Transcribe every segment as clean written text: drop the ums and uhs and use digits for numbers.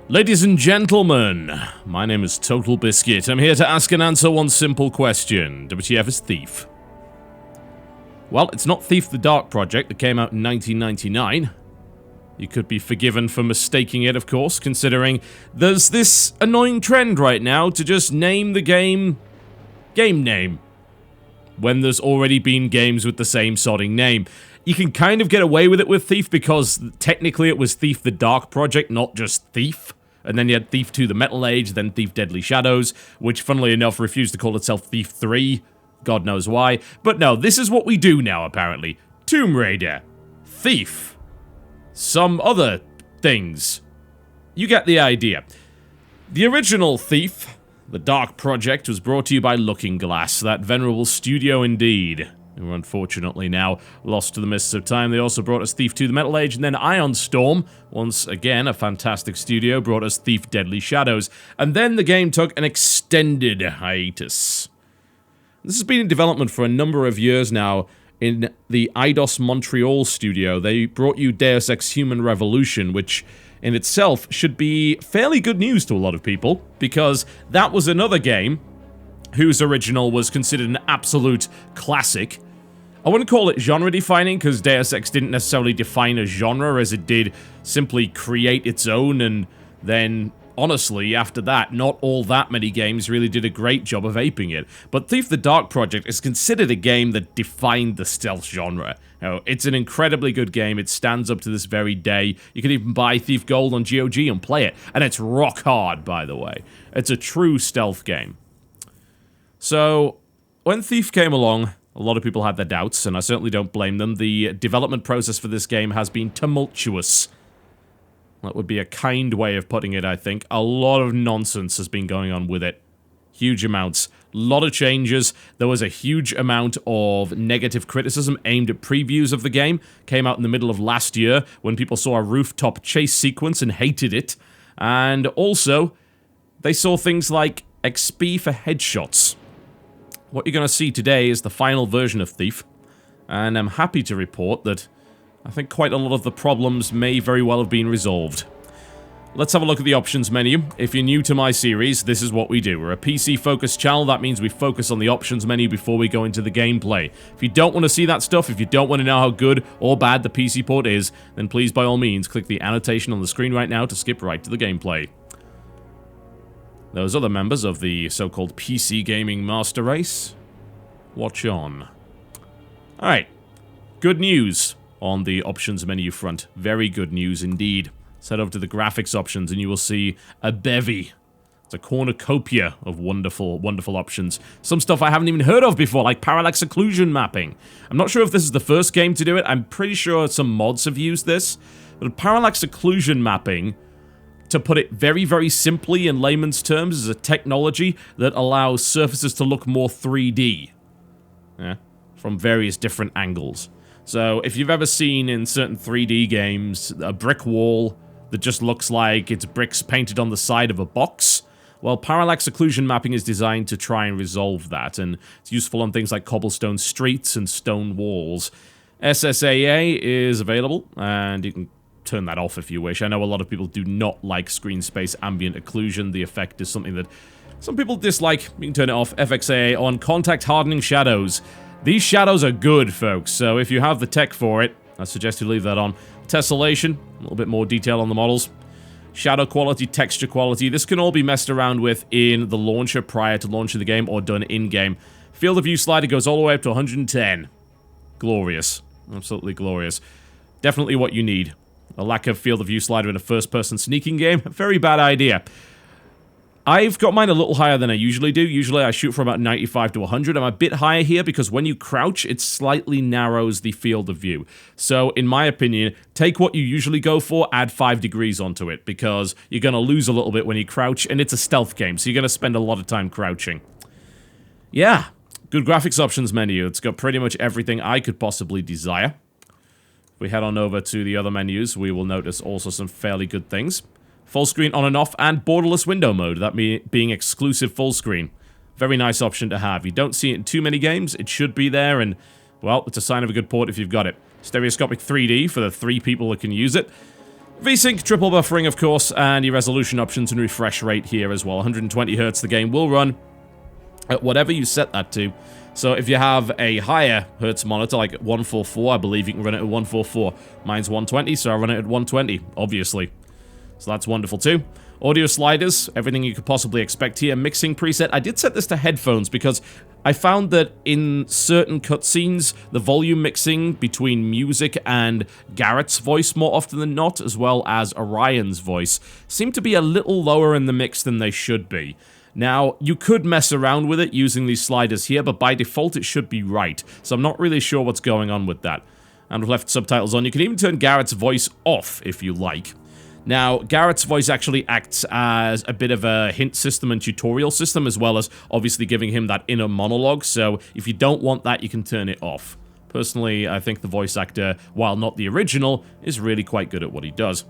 Ladies and gentlemen, my name is TotalBiscuit. I'm here to ask and answer one simple question. WTF is Thief? Well, it's not Thief the Dark Project that came out in 1999. You could be forgiven for mistaking it, of course, considering there's this annoying trend right now to just name the game name, when there's already been games with the same sodding name. You can kind of get away with it with Thief because technically it was Thief the Dark Project, not just Thief. And then you had Thief 2 the Metal Age, then Thief Deadly Shadows, which funnily enough refused to call itself Thief 3. God knows why. But no, this is what we do now, apparently. Tomb Raider. Thief. Some other things. You get the idea. The original Thief, the Dark Project, was brought to you by Looking Glass, that venerable studio indeed, who are unfortunately now lost to the mists of time. They also brought us Thief 2 the Metal Age, and then Ion Storm, once again a fantastic studio, brought us Thief Deadly Shadows. And then the game took an extended hiatus. This has been in development for a number of years now in the Eidos-Montreal studio. They brought you Deus Ex Human Revolution, which in itself should be fairly good news to a lot of people, because that was another game whose original was considered an absolute classic. I wouldn't call it genre-defining, because Deus Ex didn't necessarily define a genre as it did simply create its own, and then, honestly, after that, not all that many games really did a great job of aping it. But Thief the Dark Project is considered a game that defined the stealth genre. You know, it's an incredibly good game. It stands up to this very day. You can even buy Thief Gold on GOG and play it. And it's rock hard, by the way. It's a true stealth game. So, when Thief came along, a lot of people had their doubts, and I certainly don't blame them. The development process for this game has been tumultuous. That would be a kind way of putting it, I think. A lot of nonsense has been going on with it. Huge amounts. A lot of changes. There was a huge amount of negative criticism aimed at previews of the game. Came out in the middle of last year when people saw a rooftop chase sequence and hated it. And also, they saw things like XP for headshots. What you're going to see today is the final version of Thief. And I'm happy to report that I think quite a lot of the problems may very well have been resolved. Let's have a look at the options menu. If you're new to my series, this is what we do. We're a PC-focused channel. That means we focus on the options menu before we go into the gameplay. If you don't want to see that stuff, if you don't want to know how good or bad the PC port is, then please, by all means, click the annotation on the screen right now to skip right to the gameplay. Those other members of the so-called PC gaming master race, watch on. Alright, good news on the options menu front. Very good news indeed. Head over to the graphics options and you will see a bevy. It's a cornucopia of wonderful, wonderful options. Some stuff I haven't even heard of before, like parallax occlusion mapping. I'm not sure if this is the first game to do it. I'm pretty sure some mods have used this. But parallax occlusion mapping, to put it very, very simply in layman's terms, is a technology that allows surfaces to look more 3D. Yeah, from various different angles. So, if you've ever seen in certain 3D games a brick wall that just looks like it's bricks painted on the side of a box, well, parallax occlusion mapping is designed to try and resolve that, and it's useful on things like cobblestone streets and stone walls. SSAA is available, and you can turn that off if you wish. I know a lot of people do not like screen space ambient occlusion. The effect is something that some people dislike. You can turn it off. FXAA on contact hardening shadows. These shadows are good, folks, so if you have the tech for it, I suggest you leave that on. Tessellation, a little bit more detail on the models. Shadow quality, texture quality, this can all be messed around with in the launcher prior to launching the game or done in-game. Field of view slider goes all the way up to 110. Glorious. Absolutely glorious. Definitely what you need. A lack of field of view slider in a first-person sneaking game, very bad idea. I've got mine a little higher than I usually do. Usually I shoot for about 95 to 100. I'm a bit higher here because when you crouch, it slightly narrows the field of view. So, in my opinion, take what you usually go for, add 5 degrees onto it, because you're going to lose a little bit when you crouch, and it's a stealth game, so you're going to spend a lot of time crouching. Yeah, good graphics options menu. It's got pretty much everything I could possibly desire. If we head on over to the other menus, we will notice also some fairly good things. Full screen on and off, and borderless window mode, that being exclusive full screen. Very nice option to have. You don't see it in too many games, it should be there, and, well, it's a sign of a good port if you've got it. Stereoscopic 3D for the 3 people that can use it. VSync, triple buffering, of course, and your resolution options and refresh rate here as well. 120 Hz the game will run at whatever you set that to. So if you have a higher Hertz monitor, like 144, I believe you can run it at 144. Mine's 120, so I run it at 120, obviously. So that's wonderful too. Audio sliders, everything you could possibly expect here. Mixing preset, I did set this to headphones because I found that in certain cutscenes, the volume mixing between music and Garrett's voice more often than not, as well as Orion's voice, seemed to be a little lower in the mix than they should be. Now, you could mess around with it using these sliders here, but by default it should be right, so I'm not really sure what's going on with that. And we've left subtitles on. You can even turn Garrett's voice off if you like. Now, Garrett's voice actually acts as a bit of a hint system and tutorial system, as well as obviously giving him that inner monologue, so if you don't want that, you can turn it off. Personally, I think the voice actor, while not the original, is really quite good at what he does.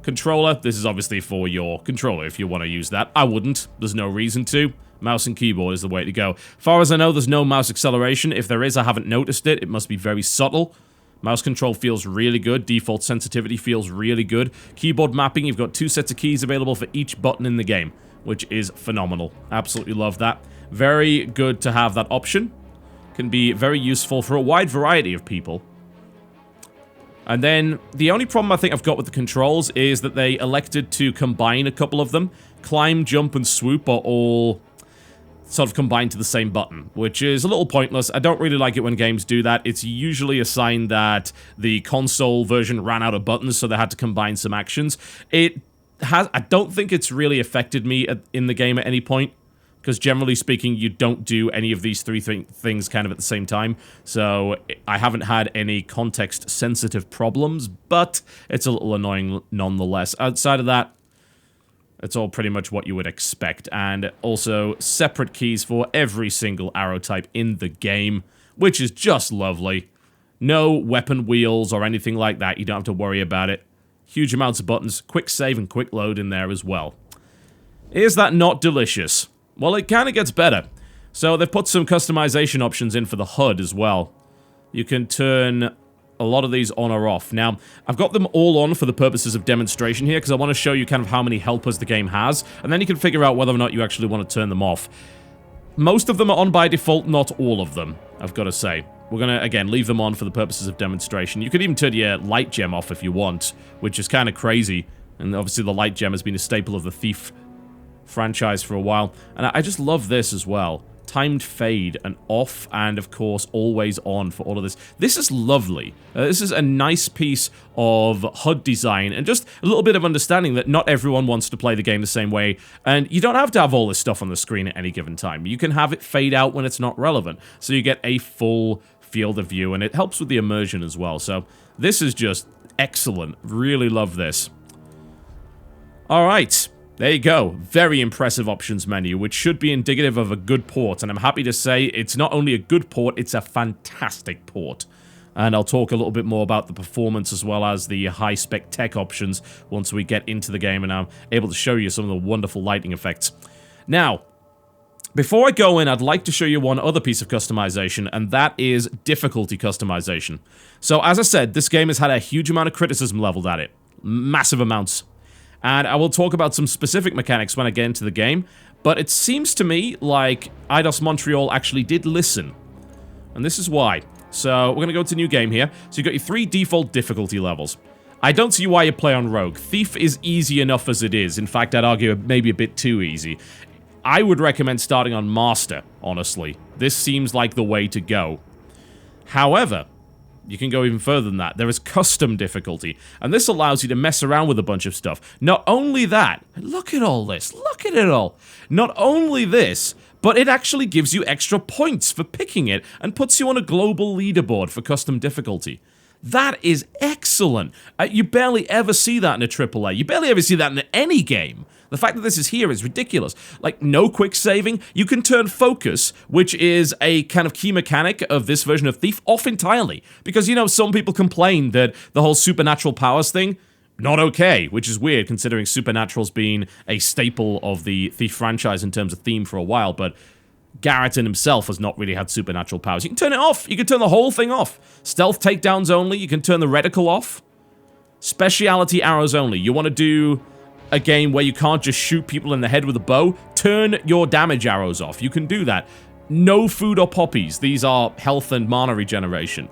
Controller, this is obviously for your controller if you want to use that. I wouldn't, there's no reason to. Mouse and keyboard is the way to go. Far as I know, there's no mouse acceleration. If there is, I haven't noticed it. It must be very subtle. Mouse control feels really good. Default sensitivity feels really good. Keyboard mapping, you've got 2 sets of keys available for each button in the game, which is phenomenal. Absolutely love that. Very good to have that option. Can be very useful for a wide variety of people. And then, the only problem I think I've got with the controls is that they elected to combine a couple of them. Climb, jump, and swoop are all sort of combined to the same button, which is a little pointless. I don't really like it when games do that. It's usually a sign that the console version ran out of buttons, so they had to combine some actions. I don't think it's really affected me in the game at any point, because generally speaking, you don't do any of these three things kind of at the same time, so I haven't had any context-sensitive problems, but it's a little annoying nonetheless. Outside of that, it's all pretty much what you would expect, and also separate keys for every single arrow type in the game, which is just lovely. No weapon wheels or anything like that, you don't have to worry about it. Huge amounts of buttons, quick save and quick load in there as well. Is that not delicious? Well, it kind of gets better. So they've put some customization options in for the HUD as well. You can turn a lot of these on or off. Now, I've got them all on for the purposes of demonstration here, because I want to show you kind of how many helpers the game has, and then you can figure out whether or not you actually want to turn them off. Most of them are on by default, not all of them, I've got to say. We're going to, again, leave them on for the purposes of demonstration. You could even turn your light gem off if you want, which is kind of crazy. And obviously the light gem has been a staple of the Thief franchise for a while. And I just love this as well. Timed fade and off, and of course always on for all of this. This is lovely. This is a nice piece of HUD design and just a little bit of understanding that not everyone wants to play the game the same way, and you don't have to have all this stuff on the screen at any given time. You can have it fade out when it's not relevant, so you get a full field of view, and it helps with the immersion as well. So this is just excellent. Really love this. Alright. There you go. Very impressive options menu, which should be indicative of a good port, and I'm happy to say it's not only a good port, it's a fantastic port. And I'll talk a little bit more about the performance as well as the high-spec tech options once we get into the game and I'm able to show you some of the wonderful lighting effects. Now, before I go in, I'd like to show you one other piece of customization, and that is difficulty customization. So, as I said, this game has had a huge amount of criticism leveled at it. Massive amounts. And I will talk about some specific mechanics when I get into the game, but it seems to me like Eidos-Montreal actually did listen. And this is why. So, we're going to go to new game here. So, you've got your 3 default difficulty levels. I don't see why you play on Rogue. Thief is easy enough as it is. In fact, I'd argue maybe a bit too easy. I would recommend starting on Master, honestly. This seems like the way to go. However, you can go even further than that. There is custom difficulty, and this allows you to mess around with a bunch of stuff. Not only that, look at all this, look at it all. Not only this, but it actually gives you extra points for picking it and puts you on a global leaderboard for custom difficulty. That is excellent. You barely ever see that in a AAA. You barely ever see that in any game. The fact that this is here is ridiculous. Like, no quick saving. You can turn focus, which is a kind of key mechanic of this version of Thief, off entirely. Because, you know, some people complain that the whole supernatural powers thing, not okay, which is weird considering Supernatural's been a staple of the Thief franchise in terms of theme for a while, but Garrett in himself has not really had supernatural powers. You can turn it off. You can turn the whole thing off. Stealth takedowns only. You can turn the reticle off. Speciality arrows only. You want to do a game where you can't just shoot people in the head with a bow? Turn your damage arrows off. You can do that. No food or poppies. These are health and mana regeneration.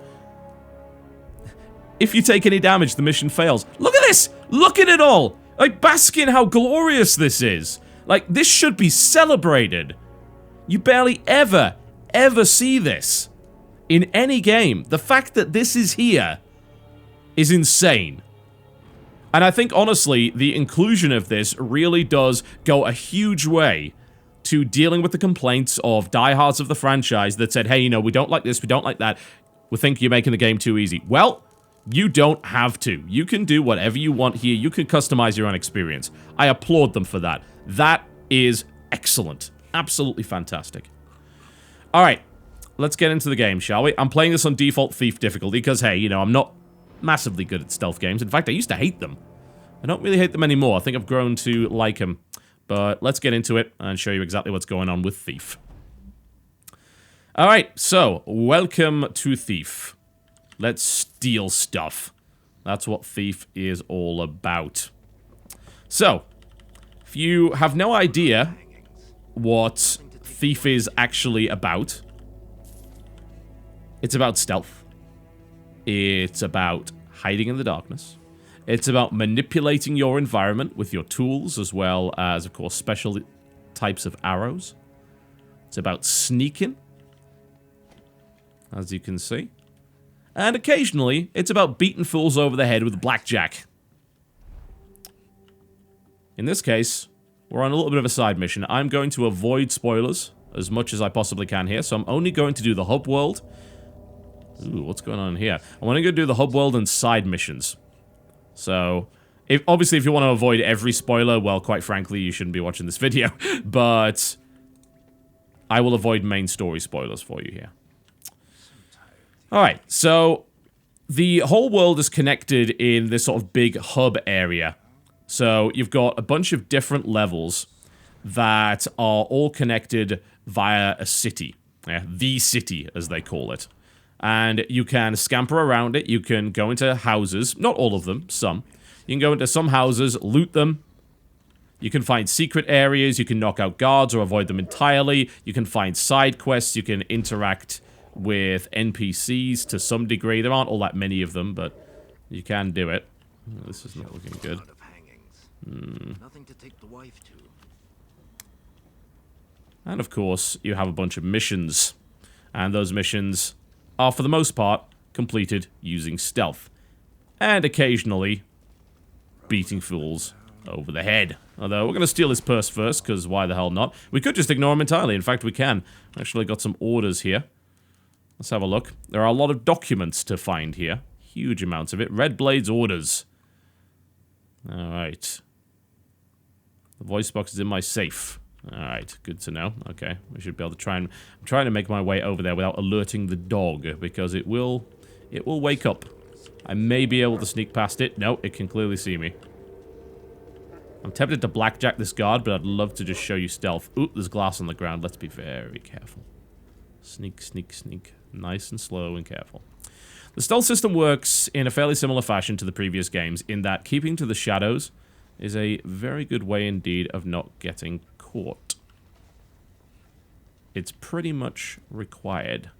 If you take any damage, the mission fails. Look at this! Look at it all! Like, bask in how glorious this is. Like, this should be celebrated. You barely ever see this in any game. The fact that this is here is insane. And I think, honestly, the inclusion of this really does go a huge way to dealing with the complaints of diehards of the franchise that said, hey, you know, we don't like this, we don't like that, we think you're making the game too easy. Well, you don't have to. You can do whatever you want here. You can customize your own experience. I applaud them for that. That is excellent. Absolutely fantastic. Alright, let's get into the game, shall we? I'm playing this on default Thief difficulty because, hey, you know, I'm not massively good at stealth games. In fact, I used to hate them. I don't really hate them anymore. I think I've grown to like them. But let's get into it and show you exactly what's going on with Thief. Alright, so, welcome to Thief. Let's steal stuff. That's what Thief is all about. So, if you have no idea what Thief is actually about, it's about stealth. It's about hiding in the darkness. It's about manipulating your environment with your tools, as well as, of course, special types of arrows. It's about sneaking, as you can see. And occasionally, it's about beating fools over the head with blackjack. In this case, we're on a little bit of a side mission. I'm going to avoid spoilers as much as I possibly can here, so I'm only going to do the hub world. Ooh, what's going on here? I'm only going to do the hub world and side missions. So, obviously if you want to avoid every spoiler, well, quite frankly, you shouldn't be watching this video. But I will avoid main story spoilers for you here. Alright, so the whole world is connected in this sort of big hub area. So you've got a bunch of different levels that are all connected via a city. Yeah, the city, as they call it. And you can scamper around it. You can go into houses. Not all of them, some. You can go into some houses, loot them. You can find secret areas. You can knock out guards or avoid them entirely. You can find side quests. You can interact with NPCs to some degree. There aren't all that many of them, but you can do it. Oh, this is not looking good. Nothing to take the wife to. And of course, you have a bunch of missions. And those missions are, for the most part, completed using stealth. And occasionally, beating fools over the head. Although, we're going to steal his purse first, because why the hell not? We could just ignore him entirely. In fact, we can. Actually got some orders here. Let's have a look. There are a lot of documents to find here. Huge amounts of it. Red Blade's orders. Alright. The voice box is in my safe. Alright, good to know. Okay, we should be able to try and... I'm trying to make my way over there without alerting the dog, because it will wake up. I may be able to sneak past it. No, it can clearly see me. I'm tempted to blackjack this guard, but I'd love to just show you stealth. Ooh, there's glass on the ground. Let's be very careful. Sneak, sneak, sneak. Nice and slow and careful. The stealth system works in a fairly similar fashion to the previous games, in that keeping to the shadows is a very good way indeed of not getting caught. It's pretty much required.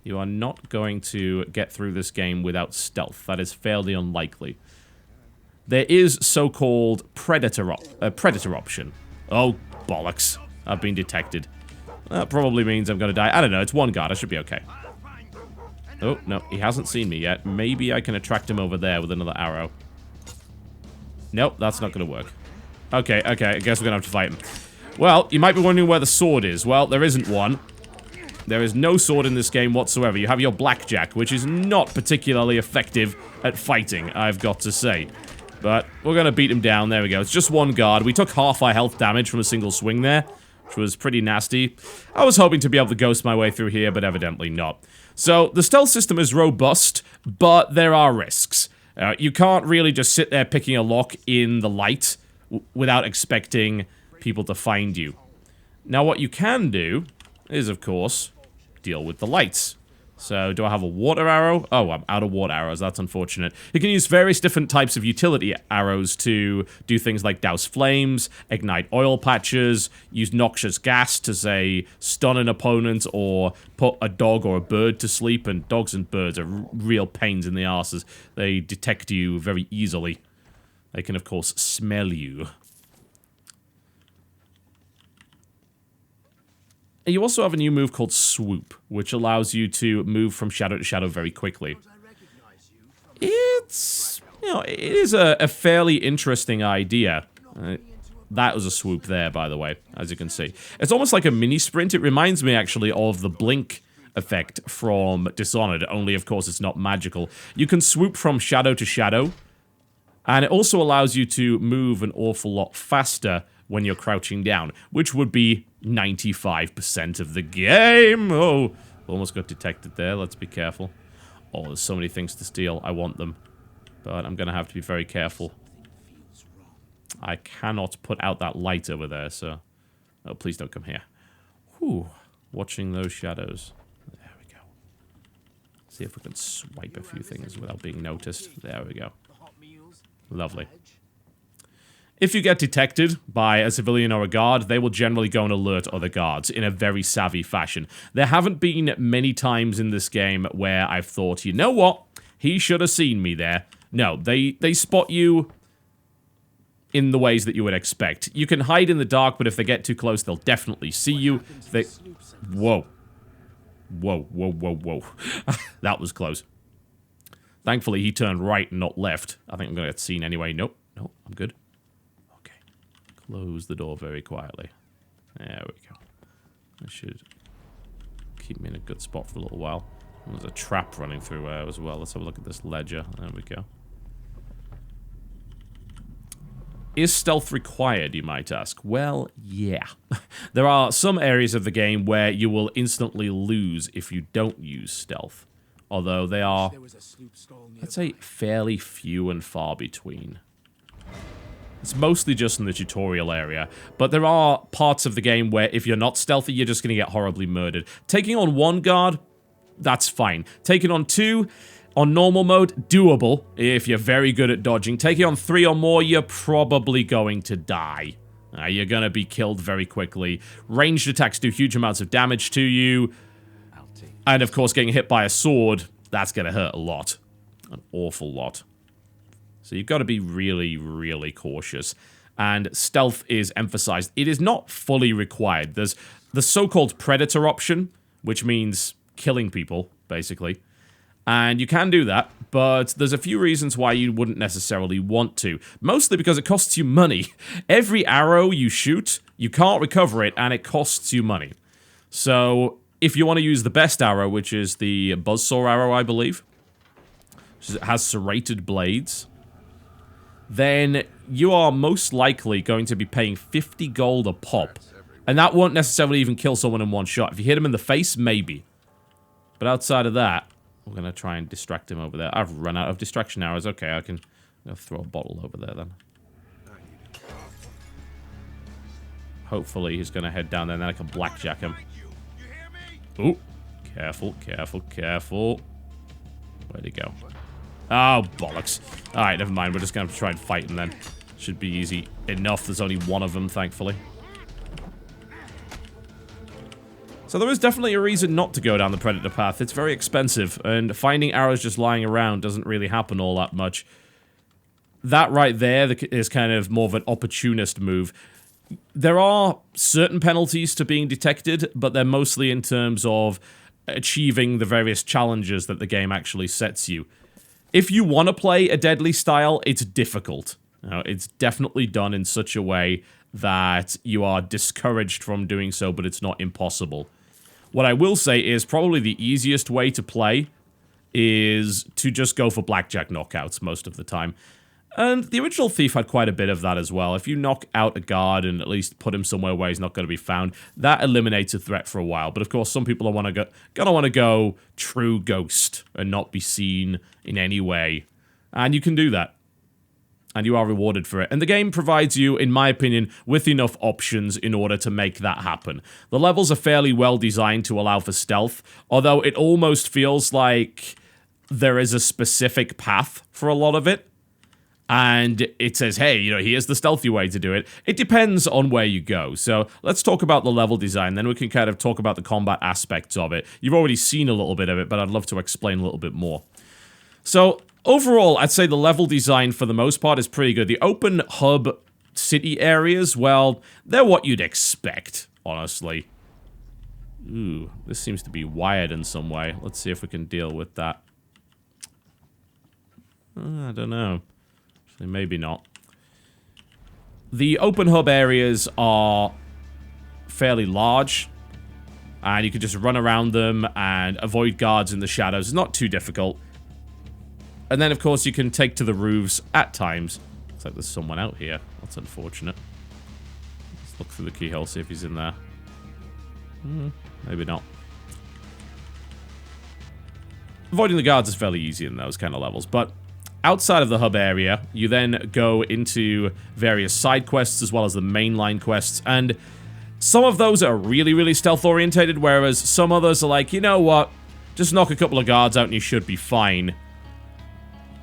You are not going to get through this game without stealth. That is fairly unlikely. There is so-called predator option. Oh, bollocks. I've been detected. That probably means I'm going to die. I don't know. It's one guard. I should be okay. Oh, no. He hasn't seen me yet. Maybe I can attract him over there with another arrow. Nope, that's not going to work. Okay, okay. I guess we're going to have to fight him. Well, you might be wondering where the sword is. Well, there isn't one. There is no sword in this game whatsoever. You have your blackjack, which is not particularly effective at fighting, I've got to say. But we're going to beat him down. There we go. It's just one guard. We took half our health damage from a single swing there, which was pretty nasty. I was hoping to be able to ghost my way through here, but evidently not. So, the stealth system is robust, but there are risks. You can't really just sit there picking a lock in the light without expecting people to find you. Now, what you can do is, of course, deal with the lights. So, do I have a water arrow? Oh, I'm out of water arrows. That's unfortunate. You can use various different types of utility arrows to do things like douse flames, ignite oil patches, use noxious gas to, say, stun an opponent, or put a dog or a bird to sleep. And dogs and birds are real pains in the arses. They detect you very easily. They can, of course, smell you. You also have a new move called Swoop, which allows you to move from shadow to shadow very quickly. It's, you know, it is a fairly interesting idea. That was a swoop there, by the way, as you can see. It's almost like a mini sprint. It reminds me, actually, of the blink effect from Dishonored, only, of course, it's not magical. You can swoop from shadow to shadow, and it also allows you to move an awful lot faster when you're crouching down, which would be 95% of the game. Oh, almost got detected there. Let's be careful. Oh, there's so many things to steal. I want them. But I'm going to have to be very careful. I cannot put out that light over there, so... Oh, please don't come here. Whew. Watching those shadows. There we go. See if we can swipe a few things without being noticed. There we go. Lovely. If you get detected by a civilian or a guard, they will generally go and alert other guards in a very savvy fashion. There haven't been many times in this game where I've thought, you know what? He should have seen me there. No, they spot you in the ways that you would expect. You can hide in the dark, but if they get too close, they'll definitely see you. They... Whoa. Whoa, whoa, whoa, whoa. That was close. Thankfully, he turned right and not left. I think I'm going to get seen anyway. Nope, nope, I'm good. Close the door very quietly. There we go. I should keep me in a good spot for a little while. And there's a trap running through as well. Let's have a look at this ledger. There we go. Is stealth required, you might ask? Well, yeah. There are some areas of the game where you will instantly lose if you don't use stealth. Although they are, let's say, fairly few and far between. It's mostly just in the tutorial area, but there are parts of the game where if you're not stealthy, you're just going to get horribly murdered. Taking on one guard, that's fine. Taking on two, on normal mode, doable if you're very good at dodging. Taking on three or more, you're probably going to die. You're going to be killed very quickly. Ranged attacks do huge amounts of damage to you. And of course, getting hit by a sword, that's going to hurt a lot. An awful lot. So you've got to be really, really cautious. And stealth is emphasized. It is not fully required. There's the so-called predator option, which means killing people, basically. And you can do that, but there's a few reasons why you wouldn't necessarily want to. Mostly because it costs you money. Every arrow you shoot, you can't recover it, and it costs you money. So if you want to use the best arrow, which is the buzzsaw arrow, I believe, which has serrated blades, then you are most likely going to be paying 50 gold a pop. And that won't necessarily even kill someone in one shot. If you hit him in the face, maybe. But outside of that, we're going to try and distract him over there. I've run out of distraction arrows. Okay, I can throw a bottle over there then. Hopefully he's going to head down there and then I can blackjack him. Ooh, careful, careful, careful. Where'd he go? Oh, bollocks. Alright, never mind. We're just going to try and fight him then. Should be easy enough. There's only one of them, thankfully. So there is definitely a reason not to go down the Predator path. It's very expensive, and finding arrows just lying around doesn't really happen all that much. That right there is kind of more of an opportunist move. There are certain penalties to being detected, but they're mostly in terms of achieving the various challenges that the game actually sets you. If you want to play a deadly style, it's difficult. It's definitely done in such a way that you are discouraged from doing so, but it's not impossible. What I will say is probably the easiest way to play is to just go for blackjack knockouts most of the time. And the original Thief had quite a bit of that as well. If you knock out a guard and at least put him somewhere where he's not going to be found, that eliminates a threat for a while. But of course, some people are gonna want to go true ghost and not be seen in any way. And you can do that. and you are rewarded for it. And the game provides you, in my opinion, with enough options in order to make that happen. The levels are fairly well designed to allow for stealth, although it almost feels like there is a specific path for a lot of it. And it says, hey, you know, here's the stealthy way to do it. It depends on where you go. So let's talk about the level design, then we can kind of talk about the combat aspects of it. You've already seen a little bit of it, but I'd love to explain a little bit more. So overall, I'd say the level design for the most part is pretty good. The open hub city areas, well, they're what you'd expect, honestly. Ooh, this seems to be wired in some way. Let's see if we can deal with that. I don't know. Maybe not. The open hub areas are fairly large, and you can just run around them and avoid guards in the shadows. It's not too difficult. And then, of course, you can take to the roofs at times. Looks like there's someone out here. That's unfortunate. Let's look through the keyhole, see if he's in there. Maybe not. Avoiding the guards is fairly easy in those kind of levels, but outside of the hub area, you then go into various side quests as well as the mainline quests, and some of those are really, really stealth-orientated, whereas some others are like, you know what, just knock a couple of guards out and you should be fine.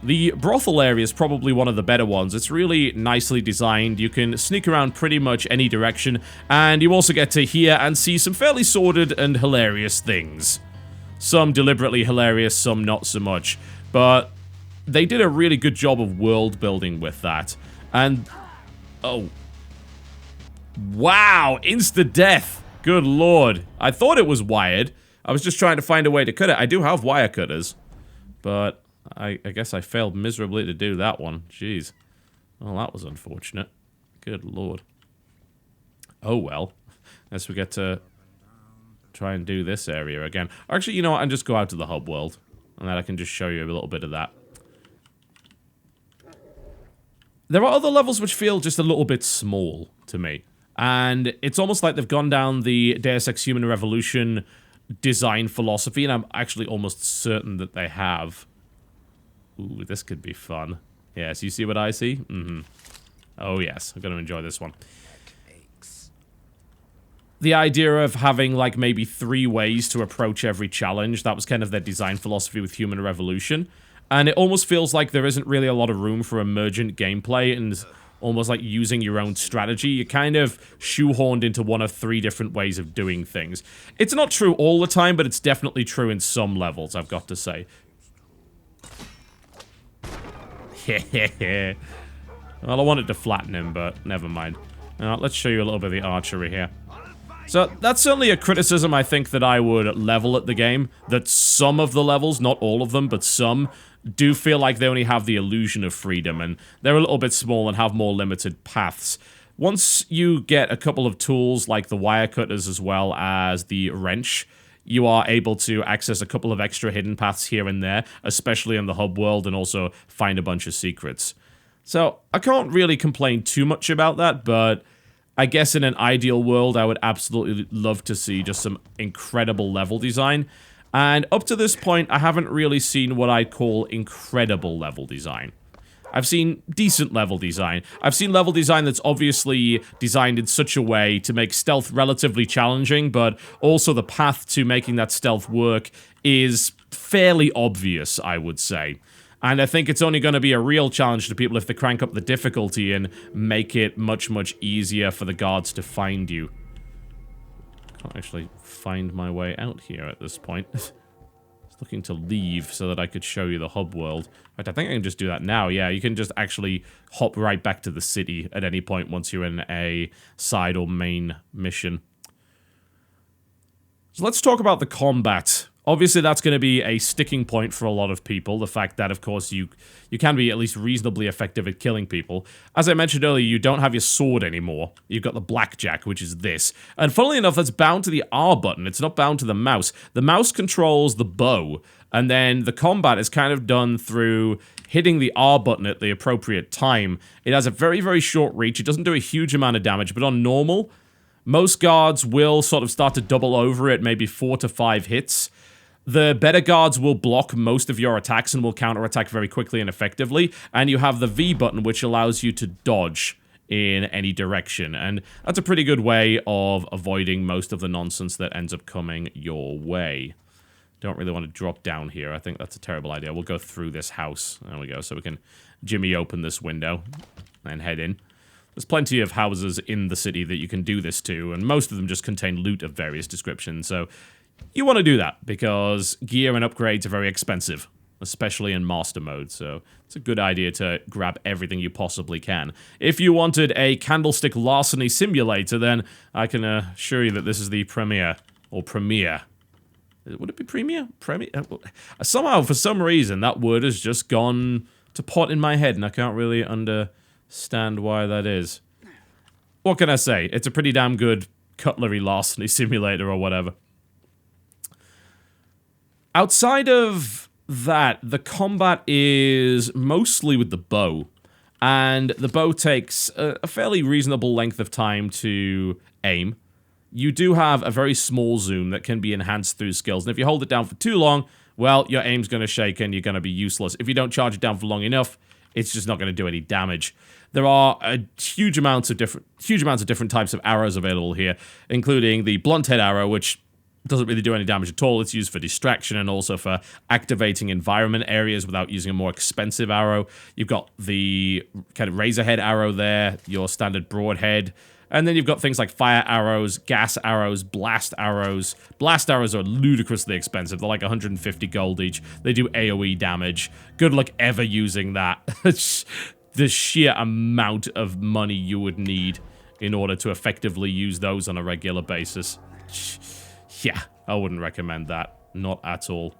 The brothel area is probably one of the better ones. It's really nicely designed. You can sneak around pretty much any direction, and you also get to hear and see some fairly sordid and hilarious things. Some deliberately hilarious, some not so much, but they did a really good job of world building with that. And, oh. Wow, insta-death. Good lord. I thought it was wired. I was just trying to find a way to cut it. I do have wire cutters, but I guess I failed miserably to do that one. Jeez. Well, that was unfortunate. Good lord. Oh well. Guess we get to try and do this area again. Actually, you know what? I'll just go out to the hub world, and then I can just show you a little bit of that. There are other levels which feel just a little bit small to me. And it's almost like they've gone down the Deus Ex Human Revolution design philosophy, and I'm actually almost certain that they have. Ooh, this could be fun. Yes, you see what I see? Mm-hmm. Oh yes, I'm going to enjoy this one. The idea of having, like, maybe 3 ways to approach every challenge, that was kind of their design philosophy with Human Revolution. And it almost feels like there isn't really a lot of room for emergent gameplay and almost like using your own strategy. You're kind of shoehorned into one of 3 different ways of doing things. It's not true all the time, but it's definitely true in some levels, I've got to say. Well, I wanted to flatten him, but never mind. Let's show you a little bit of the archery here. So, that's certainly a criticism I think that I would level at the game, that some of the levels, not all of them, but some, do feel like they only have the illusion of freedom, and they're a little bit small and have more limited paths. Once you get a couple of tools, like the wire cutters as well as the wrench, you are able to access a couple of extra hidden paths here and there, especially in the hub world, and also find a bunch of secrets. So, I can't really complain too much about that, but I guess in an ideal world, I would absolutely love to see just some incredible level design. And up to this point, I haven't really seen what I'd call incredible level design. I've seen decent level design. I've seen level design that's obviously designed in such a way to make stealth relatively challenging, but also the path to making that stealth work is fairly obvious, I would say. And I think it's only going to be a real challenge to people if they crank up the difficulty and make it much, much easier for the guards to find you. Can't actually find my way out here at this point. I was looking to leave so that I could show you the hub world. In fact, I think I can just do that now. Yeah, you can just actually hop right back to the city at any point once you're in a side or main mission. So let's talk about the combat. Obviously, that's going to be a sticking point for a lot of people. The fact that, of course, you can be at least reasonably effective at killing people. As I mentioned earlier, you don't have your sword anymore. You've got the blackjack, which is this. And funnily enough, that's bound to the R button. It's not bound to the mouse. The mouse controls the bow. And then the combat is kind of done through hitting the R button at the appropriate time. It has a very, very short reach. It doesn't do a huge amount of damage, but on normal, most guards will sort of start to double over it, maybe 4 to 5 hits. The better guards will block most of your attacks and will counterattack very quickly and effectively. And you have the V button, which allows you to dodge in any direction. And that's a pretty good way of avoiding most of the nonsense that ends up coming your way. Don't really want to drop down here. I think that's a terrible idea. We'll go through this house. There we go. So we can jimmy open this window and head in. There's plenty of houses in the city that you can do this to, and most of them just contain loot of various descriptions. So you want to do that because gear and upgrades are very expensive, especially in master mode. So it's a good idea to grab everything you possibly can. If you wanted a candlestick larceny simulator, then I can assure you that this is the premier, or premier. Would it be premier? Premier? Somehow, for some reason, that word has just gone to pot in my head, and I can't really understand why that is. What can I say? It's a pretty damn good cutlery larceny simulator or whatever. Outside of that, the combat is mostly with the bow, and the bow takes a fairly reasonable length of time to aim. You do have a very small zoom that can be enhanced through skills, and if you hold it down for too long, well, your aim's going to shake and you're going to be useless. If you don't charge it down for long enough, it's just not going to do any damage. There are huge amounts of different types of arrows available here, including the blunt head arrow, which doesn't really do any damage at all. It's used for distraction and also for activating environment areas without using a more expensive arrow. You've got the kind of razor head arrow there, your standard broadhead. And then you've got things like fire arrows, gas arrows, blast arrows. Blast arrows are ludicrously expensive. They're like 150 gold each. They do AoE damage. Good luck ever using that. The sheer amount of money you would need in order to effectively use those on a regular basis. Yeah, I wouldn't recommend that. Not at all.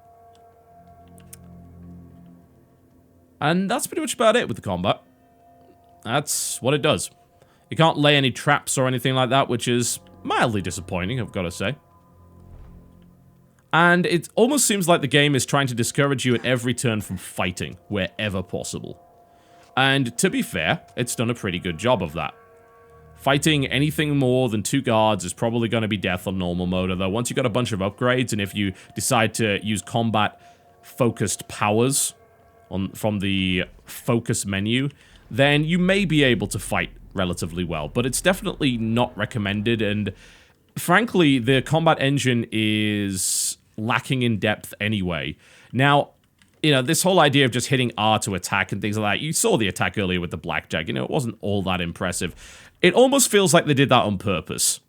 And that's pretty much about it with the combat. That's what it does. You can't lay any traps or anything like that, which is mildly disappointing, I've got to say. And it almost seems like the game is trying to discourage you at every turn from fighting, wherever possible. And to be fair, it's done a pretty good job of that. Fighting anything more than 2 guards is probably going to be death on normal mode, although once you've got a bunch of upgrades, and if you decide to use combat-focused powers from the focus menu, then you may be able to fight relatively well, but it's definitely not recommended, and frankly, the combat engine is lacking in depth anyway. Now, you know, this whole idea of just hitting R to attack and things like that, you saw the attack earlier with the blackjack, you know, it wasn't all that impressive. It almost feels like they did that on purpose.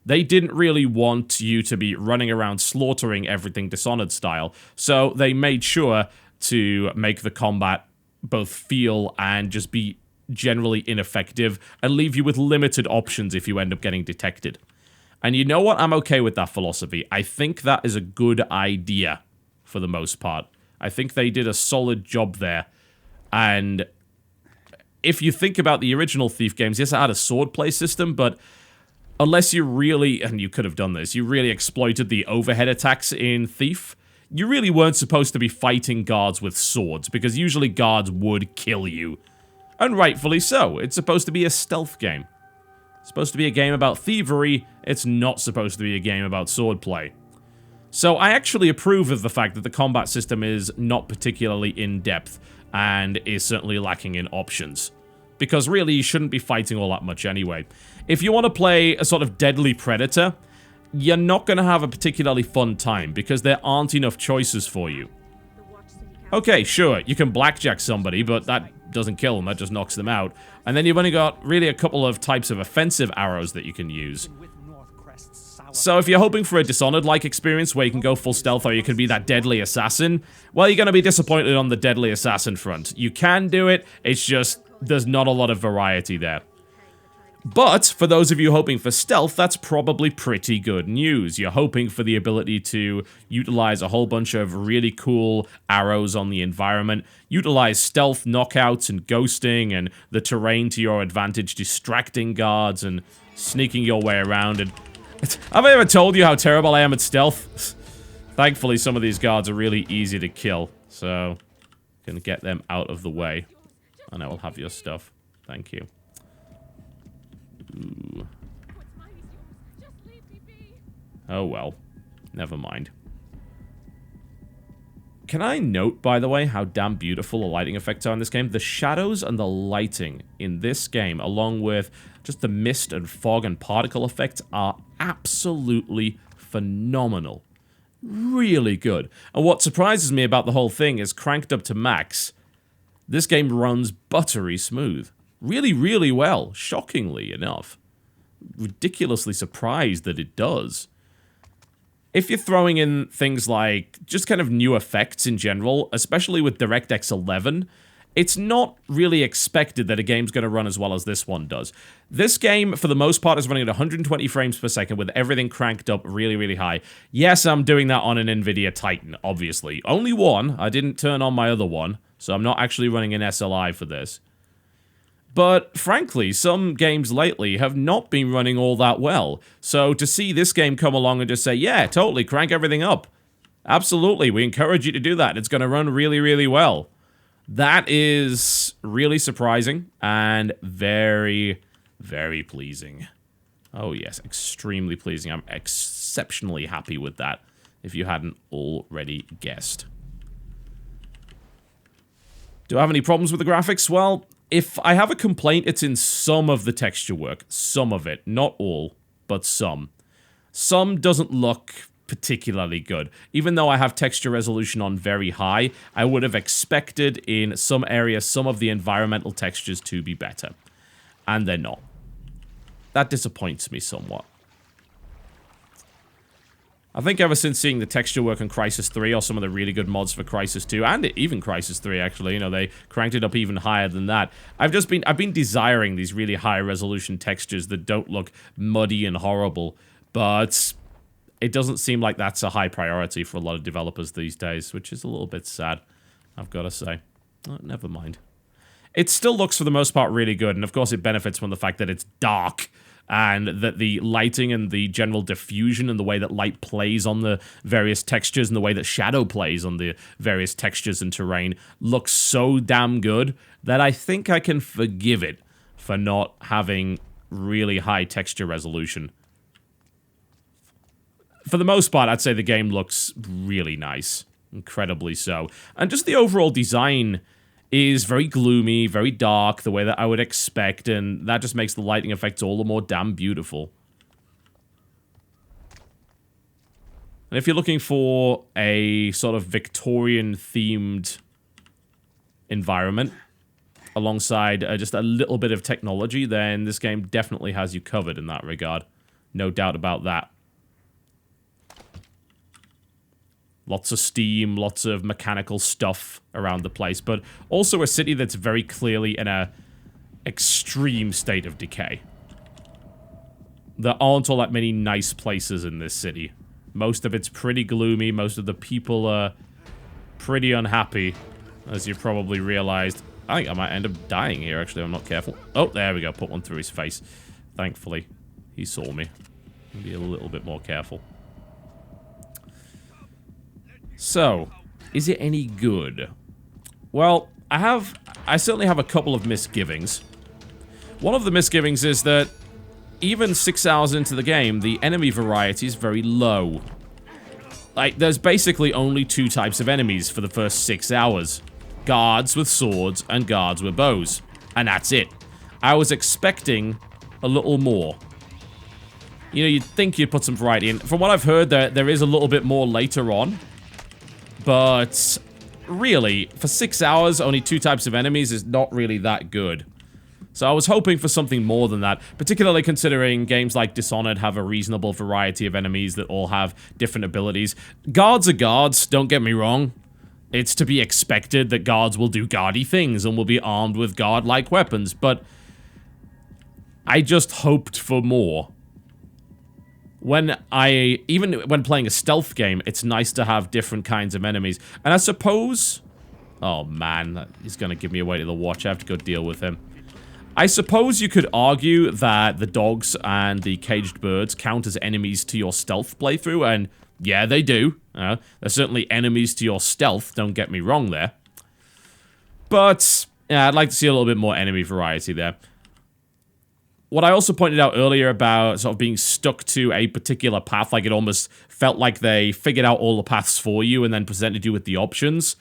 They didn't really want you to be running around slaughtering everything Dishonored style, so they made sure to make the combat both feel and just be generally ineffective and leave you with limited options if you end up getting detected. And you know what? I'm okay with that philosophy. I think that is a good idea for the most part. I think they did a solid job there. And if you think about the original Thief games, yes, it had a swordplay system, but unless you really, and you could have done this, you really exploited the overhead attacks in Thief, you really weren't supposed to be fighting guards with swords, because usually guards would kill you. And rightfully so. It's supposed to be a stealth game. It's supposed to be a game about thievery. It's not supposed to be a game about swordplay. So I actually approve of the fact that the combat system is not particularly in-depth and is certainly lacking in options. Because really, you shouldn't be fighting all that much anyway. If you want to play a sort of deadly predator, you're not going to have a particularly fun time because there aren't enough choices for you. Okay, sure, you can blackjack somebody, but that doesn't kill them, that just knocks them out. And then you've only got really a couple of types of offensive arrows that you can use. So if you're hoping for a Dishonored-like experience where you can go full stealth or you can be that deadly assassin, well, you're going to be disappointed on the deadly assassin front. You can do it, it's just there's not a lot of variety there. But for those of you hoping for stealth, that's probably pretty good news. You're hoping for the ability to utilize a whole bunch of really cool arrows on the environment, utilize stealth knockouts and ghosting and the terrain to your advantage, distracting guards and sneaking your way around. And have I ever told you how terrible I am at stealth? Thankfully, some of these guards are really easy to kill, so can get them out of the way. And I will have your stuff. Thank you. Ooh. Oh well. Never mind. Can I note, by the way, how damn beautiful the lighting effects are in this game? The shadows and the lighting in this game, along with just the mist and fog and particle effects, are absolutely phenomenal. Really good. And what surprises me about the whole thing is, cranked up to max, this game runs buttery smooth. Really, really well. Shockingly enough. Ridiculously surprised that it does. If you're throwing in things like just kind of new effects in general, especially with DirectX 11, it's not really expected that a game's going to run as well as this one does. This game, for the most part, is running at 120 frames per second with everything cranked up really, really high. Yes, I'm doing that on an NVIDIA Titan, obviously. Only one. I didn't turn on my other one, so I'm not actually running an SLI for this. But, frankly, some games lately have not been running all that well. So, to see this game come along and just say, yeah, totally, crank everything up. Absolutely, we encourage you to do that. It's going to run really, really well. That is really surprising and very, very pleasing. Oh, yes, extremely pleasing. I'm exceptionally happy with that, if you hadn't already guessed. Do I have any problems with the graphics? Well, if I have a complaint, it's in some of the texture work. Some of it. Not all, but some. Some doesn't look particularly good. Even though I have texture resolution on very high, I would have expected in some areas some of the environmental textures to be better. And they're not. That disappoints me somewhat. I think ever since seeing the texture work on Crysis 3, or some of the really good mods for Crysis 2, and even Crysis 3 actually, you know, they cranked it up even higher than that. I've been desiring these really high resolution textures that don't look muddy and horrible, but it doesn't seem like that's a high priority for a lot of developers these days, which is a little bit sad, I've got to say. Oh, never mind. It still looks, for the most part, really good, and of course it benefits from the fact that it's dark, and that the lighting and the general diffusion and the way that light plays on the various textures and the way that shadow plays on the various textures and terrain looks so damn good that I think I can forgive it for not having really high texture resolution. For the most part, I'd say the game looks really nice. Incredibly so. And just the overall design is very gloomy, very dark, the way that I would expect, and that just makes the lighting effects all the more damn beautiful. And if you're looking for a sort of Victorian-themed environment, alongside just a little bit of technology, then this game definitely has you covered in that regard. No doubt about that. Lots of steam, lots of mechanical stuff around the place, but also a city that's very clearly in a extreme state of decay. There aren't all that many nice places in this city. Most of it's pretty gloomy, most of the people are pretty unhappy, as you probably realized. I think I might end up dying here, actually, if I'm not careful. Oh, there we go, put one through his face. Thankfully, he saw me. Be a little bit more careful. So, is it any good? Well, I certainly have a couple of misgivings. One of the misgivings is that even 6 hours into the game, the enemy variety is very low. Like, there's basically only two types of enemies for the first 6 hours. Guards with swords and guards with bows. And that's it. I was expecting a little more. You know, you'd think you'd put some variety in. From what I've heard, there is a little bit more later on. But really, for 6 hours, only two types of enemies is not really that good. So I was hoping for something more than that, particularly considering games like Dishonored have a reasonable variety of enemies that all have different abilities. Guards are guards, don't get me wrong. It's to be expected that guards will do guardy things and will be armed with guard-like weapons, but I just hoped for more. Even when playing a stealth game, it's nice to have different kinds of enemies. And I suppose... Oh man, he's gonna give me away to the watch. I have to go deal with him. I suppose you could argue that the dogs and the caged birds count as enemies to your stealth playthrough, and yeah, they do. They're certainly enemies to your stealth, don't get me wrong there. But, yeah, I'd like to see a little bit more enemy variety there. what I also pointed out earlier about sort of being stuck to a particular path, like it almost felt like they figured out all the paths for you and then presented you with the options,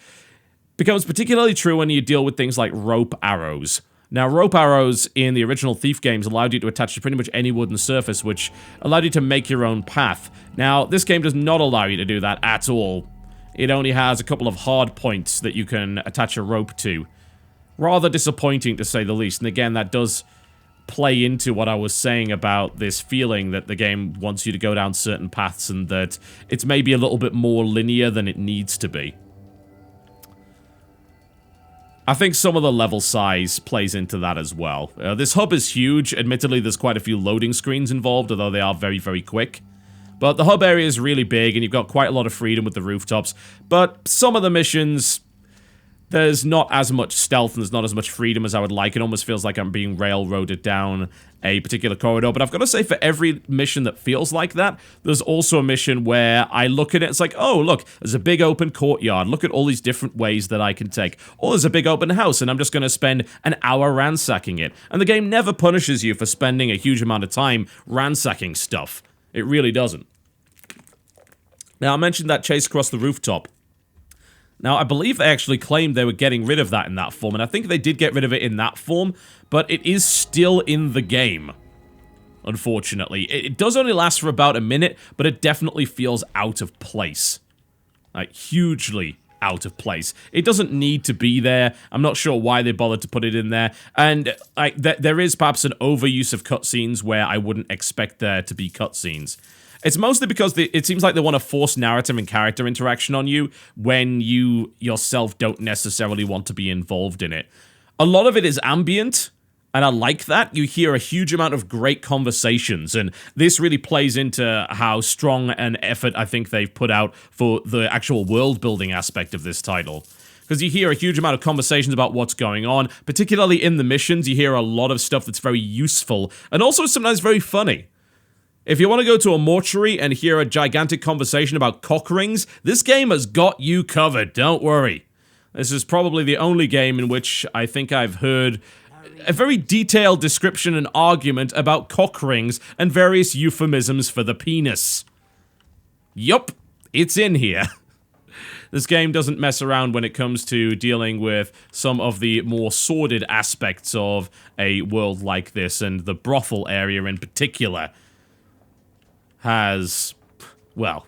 becomes particularly true when you deal with things like rope arrows. Now, rope arrows in the original Thief games allowed you to attach to pretty much any wooden surface, which allowed you to make your own path. Now, this game does not allow you to do that at all. It only has a couple of hard points that you can attach a rope to. Rather disappointing, to say the least. And again, that does play into what I was saying about this feeling that the game wants you to go down certain paths and that it's maybe a little bit more linear than it needs to be. I think some of the level size plays into that as well. This hub is huge. Admittedly, there's quite a few loading screens involved, although they are very, very quick. But the hub area is really big, and you've got quite a lot of freedom with the rooftops. But some of the missions, there's not as much stealth and there's not as much freedom as I would like. It almost feels like I'm being railroaded down a particular corridor. But I've got to say, for every mission that feels like that, there's also a mission where I look at it, it's like, oh, look, there's a big open courtyard. Look at all these different ways that I can take. Or there's a big open house, and I'm just going to spend an hour ransacking it. And the game never punishes you for spending a huge amount of time ransacking stuff. It really doesn't. Now, I mentioned that chase across the rooftop. Now, I believe they actually claimed they were getting rid of that in that form, and I think they did get rid of it in that form, but it is still in the game, unfortunately. It does only last for about a minute, but it definitely feels out of place. Like, hugely out of place. It doesn't need to be there. I'm not sure why they bothered to put it in there, and there is perhaps an overuse of cutscenes where I wouldn't expect there to be cutscenes. It's mostly because it seems like they want to force narrative and character interaction on you when you yourself don't necessarily want to be involved in it. A lot of it is ambient, and I like that. You hear a huge amount of great conversations, and this really plays into how strong an effort I think they've put out for the actual world-building aspect of this title. Because you hear a huge amount of conversations about what's going on, particularly in the missions. You hear a lot of stuff that's very useful, and also sometimes very funny. If you want to go to a mortuary and hear a gigantic conversation about cock rings, this game has got you covered, don't worry. This is probably the only game in which I think I've heard a very detailed description and argument about cock rings and various euphemisms for the penis. Yup, it's in here. This game doesn't mess around when it comes to dealing with some of the more sordid aspects of a world like this, and the brothel area in particular has, well,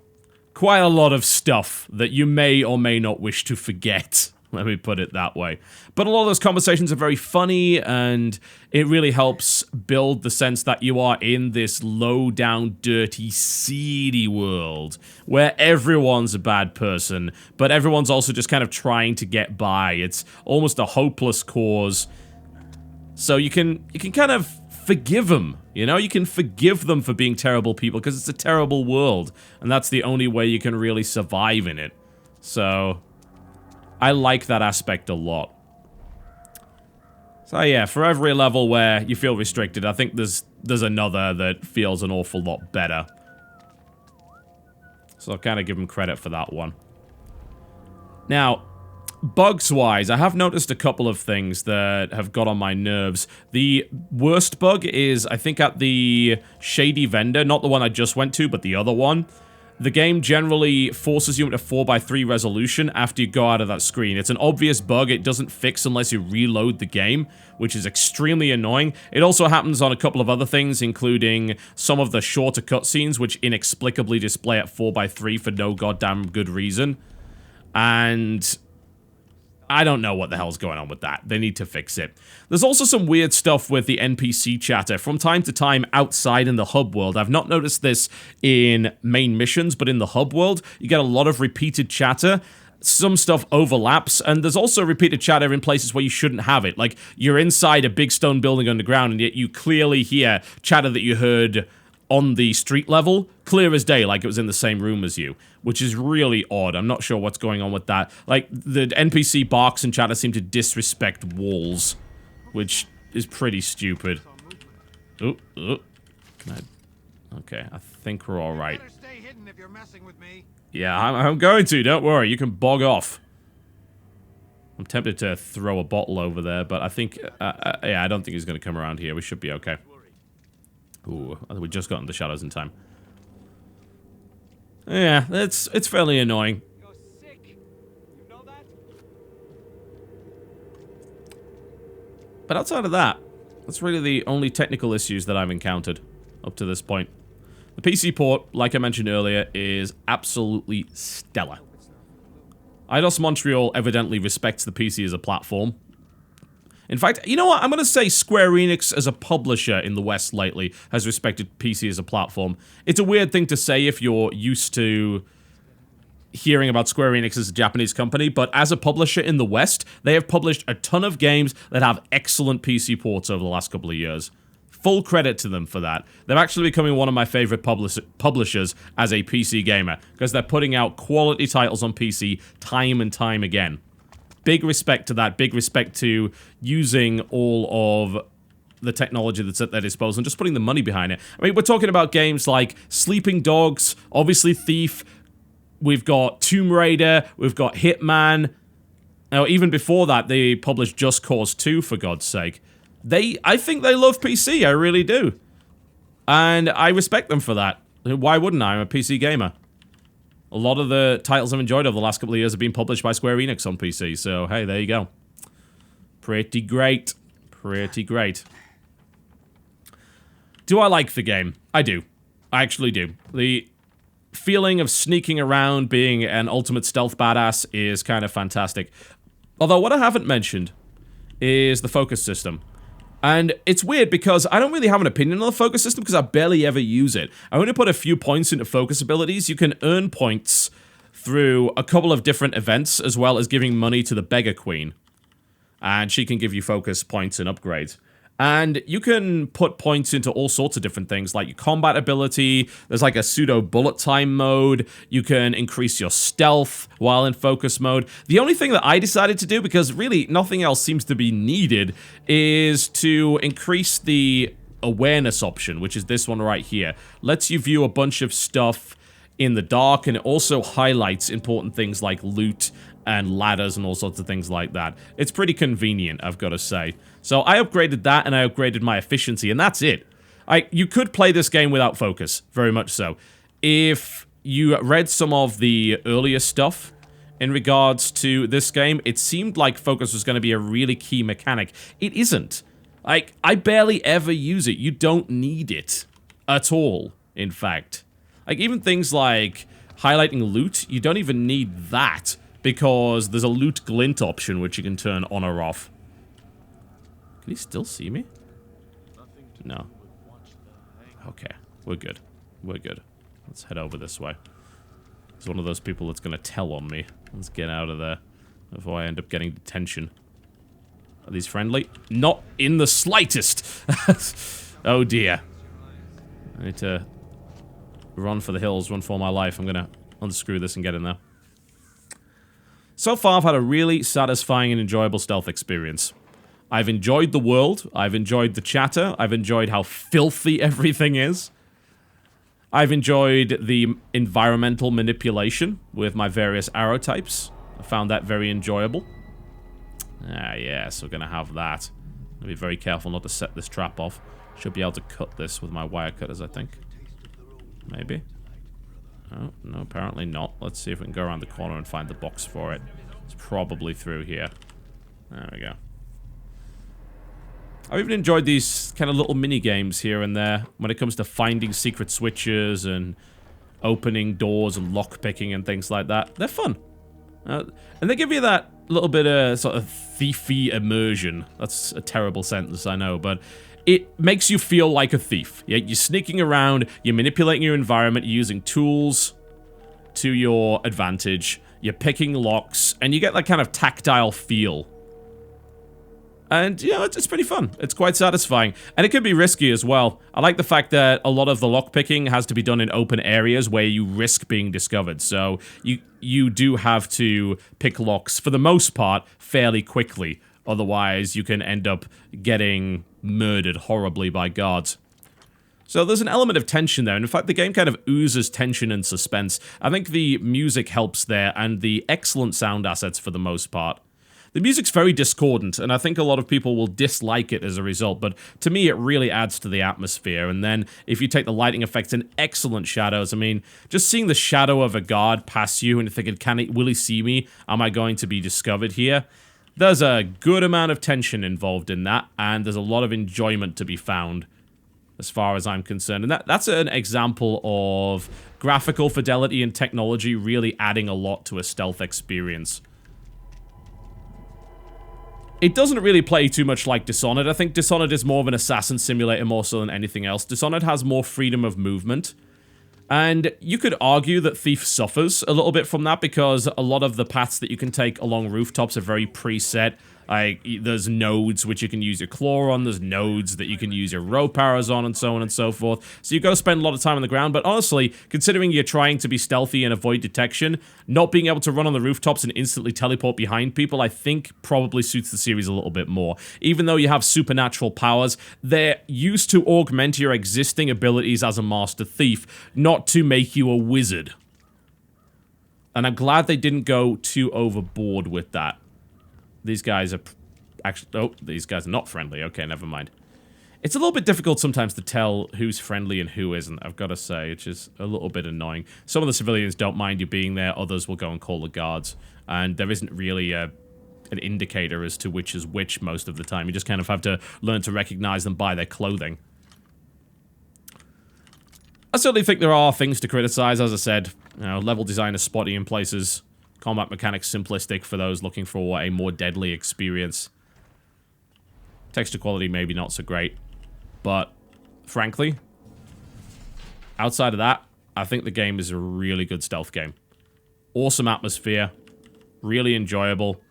quite a lot of stuff that you may or may not wish to forget. Let me put it that way. But a lot of those conversations are very funny, and it really helps build the sense that you are in this low-down, dirty, seedy world where everyone's a bad person, but everyone's also just kind of trying to get by. It's almost a hopeless cause. So you can kind of forgive them, you know? You can forgive them for being terrible people because it's a terrible world, and that's the only way you can really survive in it. So I like that aspect a lot. So yeah, for every level where you feel restricted, I think there's another that feels an awful lot better. So I'll kind of give them credit for that one. Now, bugs-wise, I have noticed a couple of things that have got on my nerves. The worst bug is, I think, at the Shady Vendor, not the one I just went to, but the other one. The game generally forces you into 4:3 resolution after you go out of that screen. It's an obvious bug. It doesn't fix unless you reload the game, which is extremely annoying. It also happens on a couple of other things, including some of the shorter cutscenes, which inexplicably display at 4:3 for no goddamn good reason. And I don't know what the hell's going on with that. They need to fix it. There's also some weird stuff with the NPC chatter from time to time outside in the hub world. I've not noticed this in main missions, but in the hub world, you get a lot of repeated chatter. Some stuff overlaps, and there's also repeated chatter in places where you shouldn't have it. Like, you're inside a big stone building underground, and yet you clearly hear chatter that you heard on the street level, clear as day, like it was in the same room as you, which is really odd. I'm not sure what's going on with that. Like, the NPC barks and chatter seem to disrespect walls, which is pretty stupid. Okay, I think we're all right. Yeah, I'm going to, don't worry, you can bog off. I'm tempted to throw a bottle over there, but I think, yeah, I don't think he's going to come around here. We should be okay. Ooh, we just got into shadows in time. Yeah, it's fairly annoying. You're sick. You know that? But outside of that, that's really the only technical issues that I've encountered up to this point. The PC port, like I mentioned earlier, is absolutely stellar. Eidos-Montreal evidently respects the PC as a platform. In fact, you know what? I'm going to say Square Enix as a publisher in the West lately has respected PC as a platform. It's a weird thing to say if you're used to hearing about Square Enix as a Japanese company, but as a publisher in the West, they have published a ton of games that have excellent PC ports over the last couple of years. Full credit to them for that. They're actually becoming one of my favorite publishers as a PC gamer, because they're putting out quality titles on PC time and time again. Big respect to that. Big respect to using all of the technology that's at their disposal and just putting the money behind it. I mean, we're talking about games like Sleeping Dogs, obviously Thief, we've got Tomb Raider, we've got Hitman. Now, even before that, they published Just Cause 2, for God's sake. I think they love PC, I really do. And I respect them for that. Why wouldn't I? I'm a PC gamer. A lot of the titles I've enjoyed over the last couple of years have been published by Square Enix on PC, so hey, there you go. Pretty great. Pretty great. Do I like the game? I do. I actually do. The feeling of sneaking around, being an ultimate stealth badass is kind of fantastic. Although what I haven't mentioned is the focus system. And it's weird because I don't really have an opinion on the focus system because I barely ever use it. I only put a few points into focus abilities. You can earn points through a couple of different events as well as giving money to the Beggar Queen. And she can give you focus points and upgrades. And you can put points into all sorts of different things, like your combat ability, there's like a pseudo bullet time mode, you can increase your stealth while in focus mode. The only thing that I decided to do, because really nothing else seems to be needed, is to increase the awareness option, which is this one right here. Lets you view a bunch of stuff in the dark, and it also highlights important things like loot and ladders and all sorts of things like that. It's pretty convenient, I've got to say. So I upgraded that, and I upgraded my efficiency, and that's it. You could play this game without focus, very much so. If you read some of the earlier stuff in regards to this game, it seemed like focus was going to be a really key mechanic. It isn't. I barely ever use it. You don't need it at all, in fact. Even things like highlighting loot, you don't even need that, because there's a loot glint option which you can turn on or off. Can he still see me? No. Okay, we're good. We're good. Let's head over this way. He's one of those people that's going to tell on me. Let's get out of there before I end up getting detention. Are these friendly? Not in the slightest! Oh dear. I need to run for the hills, run for my life. I'm going to unscrew this and get in there. So far, I've had a really satisfying and enjoyable stealth experience. I've enjoyed the world, I've enjoyed the chatter, I've enjoyed how filthy everything is. I've enjoyed the environmental manipulation with my various arrow types. I found that very enjoyable. Ah, yes, we're gonna have that. I'll be very careful not to set this trap off. Should be able to cut this with my wire cutters, I think. Maybe. Oh, no, apparently not. Let's see if we can go around the corner and find the box for it. It's probably through here. There we go. I've even enjoyed these kind of little mini-games here and there when it comes to finding secret switches and opening doors and lock-picking and things like that. They're fun. And they give you that little bit of sort of thiefy immersion. That's a terrible sentence, I know, but it makes you feel like a thief. You're sneaking around, you're manipulating your environment, you're using tools to your advantage, you're picking locks, and you get that kind of tactile feel. And, you know, it's pretty fun. It's quite satisfying. And it can be risky as well. I like the fact that a lot of the lockpicking has to be done in open areas where you risk being discovered. So you do have to pick locks, for the most part, fairly quickly. Otherwise, you can end up getting murdered horribly by guards. So there's an element of tension there, and in fact the game kind of oozes tension and suspense. I think the music helps there, and the excellent sound assets for the most part. The music's very discordant, and I think a lot of people will dislike it as a result, but to me it really adds to the atmosphere. And then if you take the lighting effects and excellent shadows, I mean, just seeing the shadow of a guard pass you and you're thinking, will he see me? Am I going to be discovered here? There's a good amount of tension involved in that, and there's a lot of enjoyment to be found as far as I'm concerned. And that's an example of graphical fidelity and technology really adding a lot to a stealth experience. It doesn't really play too much like Dishonored. I think Dishonored is more of an assassin simulator more so than anything else. Dishonored has more freedom of movement. And you could argue that Thief suffers a little bit from that because a lot of the paths that you can take along rooftops are very preset. Like, there's nodes which you can use your claw on, there's nodes that you can use your rope arrows on, and so on and so forth. So you've got to spend a lot of time on the ground, but honestly, considering you're trying to be stealthy and avoid detection, not being able to run on the rooftops and instantly teleport behind people, I think probably suits the series a little bit more. Even though you have supernatural powers, they're used to augment your existing abilities as a master thief, not to make you a wizard. And I'm glad they didn't go too overboard with that. These guys are actually... Oh, these guys are not friendly. Okay, never mind. It's a little bit difficult sometimes to tell who's friendly and who isn't, I've got to say, which is a little bit annoying. Some of the civilians don't mind you being there, others will go and call the guards. And there isn't really an indicator as to which is which most of the time. You just kind of have to learn to recognize them by their clothing. I certainly think there are things to criticize, as I said. You know, level design is spotty in places. Combat mechanics simplistic for those looking for a more deadly experience. Texture quality maybe not so great. But, frankly, outside of that, I think the game is a really good stealth game. Awesome atmosphere. Really enjoyable.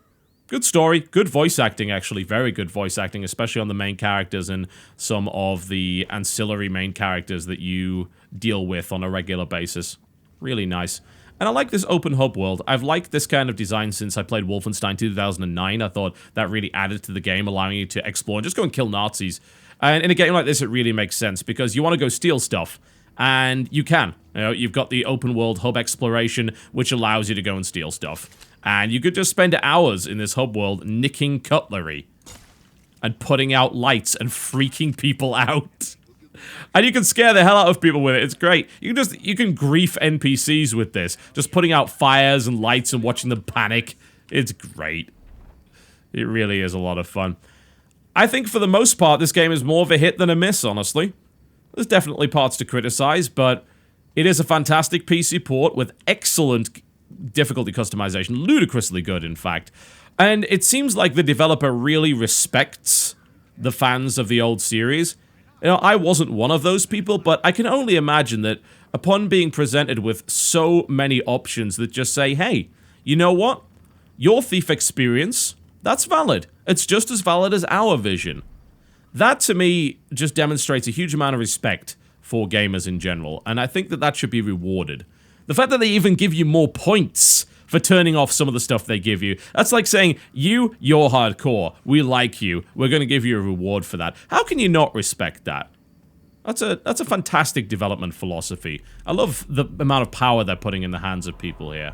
Good story. Good voice acting, actually. Very good voice acting, especially on the main characters and some of the ancillary main characters that you deal with on a regular basis. Really nice. And I like this open hub world. I've liked this kind of design since I played Wolfenstein 2009. I thought that really added to the game, allowing you to explore and just go and kill Nazis. And in a game like this, it really makes sense because you want to go steal stuff. And you can. You know, you've got the open world hub exploration, which allows you to go and steal stuff. And you could just spend hours in this hub world nicking cutlery. And putting out lights and freaking people out. And you can scare the hell out of people with it. It's great. You can grief NPCs with this. Just putting out fires and lights and watching them panic. It's great. It really is a lot of fun. I think for the most part, this game is more of a hit than a miss, honestly. There's definitely parts to criticize, but it is a fantastic PC port with excellent difficulty customization. Ludicrously good, in fact. And it seems like the developer really respects the fans of the old series. You know, I wasn't one of those people, but I can only imagine that upon being presented with so many options that just say, hey, you know what? Your Thief experience, that's valid. It's just as valid as our vision. That, to me, just demonstrates a huge amount of respect for gamers in general, and I think that that should be rewarded. The fact that they even give you more points for turning off some of the stuff they give you. That's like saying, you're hardcore. We like you. We're going to give you a reward for that. How can you not respect that? That's a fantastic development philosophy. I love the amount of power they're putting in the hands of people here.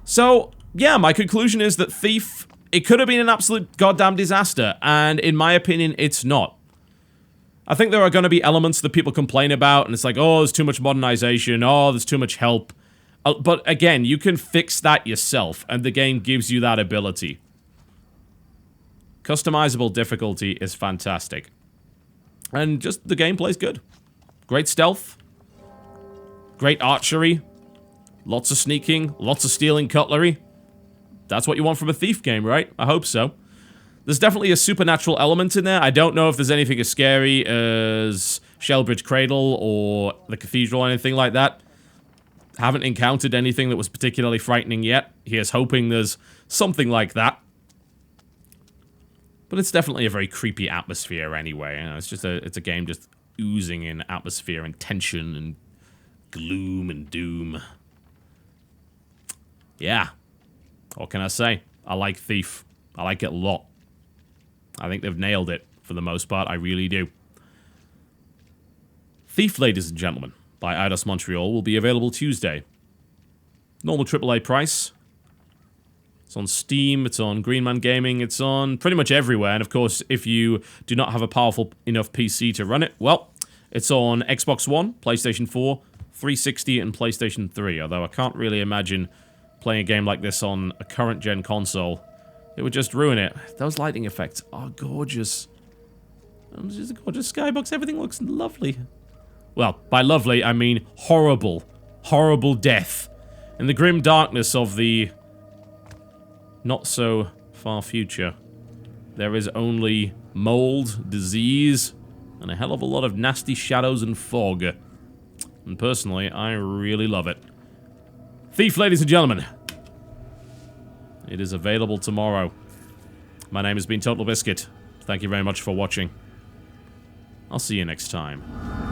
So, yeah, my conclusion is that Thief, it could have been an absolute goddamn disaster, and in my opinion, it's not. I think there are going to be elements that people complain about, and it's like, oh, there's too much modernization, oh, there's too much help. But again, you can fix that yourself, and the game gives you that ability. Customizable difficulty is fantastic. And just the gameplay's good. Great stealth. Great archery. Lots of sneaking. Lots of stealing cutlery. That's what you want from a Thief game, right? I hope so. There's definitely a supernatural element in there. I don't know if there's anything as scary as Shellbridge Cradle or the Cathedral or anything like that. Haven't encountered anything that was particularly frightening yet. Here's hoping there's something like that. But it's definitely a very creepy atmosphere anyway. You know, it's a game just oozing in atmosphere and tension and gloom and doom. Yeah. What can I say? I like Thief. I like it a lot. I think they've nailed it for the most part. I really do. Thief, ladies and gentlemen, by Eidos-Montreal will be available Tuesday. Normal AAA price. It's on Steam, it's on Green Man Gaming, it's on pretty much everywhere. And of course, if you do not have a powerful enough PC to run it, well, it's on Xbox One, PlayStation 4, 360, and PlayStation 3. Although I can't really imagine playing a game like this on a current-gen console. It would just ruin it. Those lighting effects are gorgeous. It's just a gorgeous skybox. Everything looks lovely. Well, by lovely, I mean horrible. Horrible death. In the grim darkness of the not-so-far future, there is only mold, disease, and a hell of a lot of nasty shadows and fog. And personally, I really love it. Thief, ladies and gentlemen. It is available tomorrow. My name has been TotalBiscuit. Thank you very much for watching. I'll see you next time.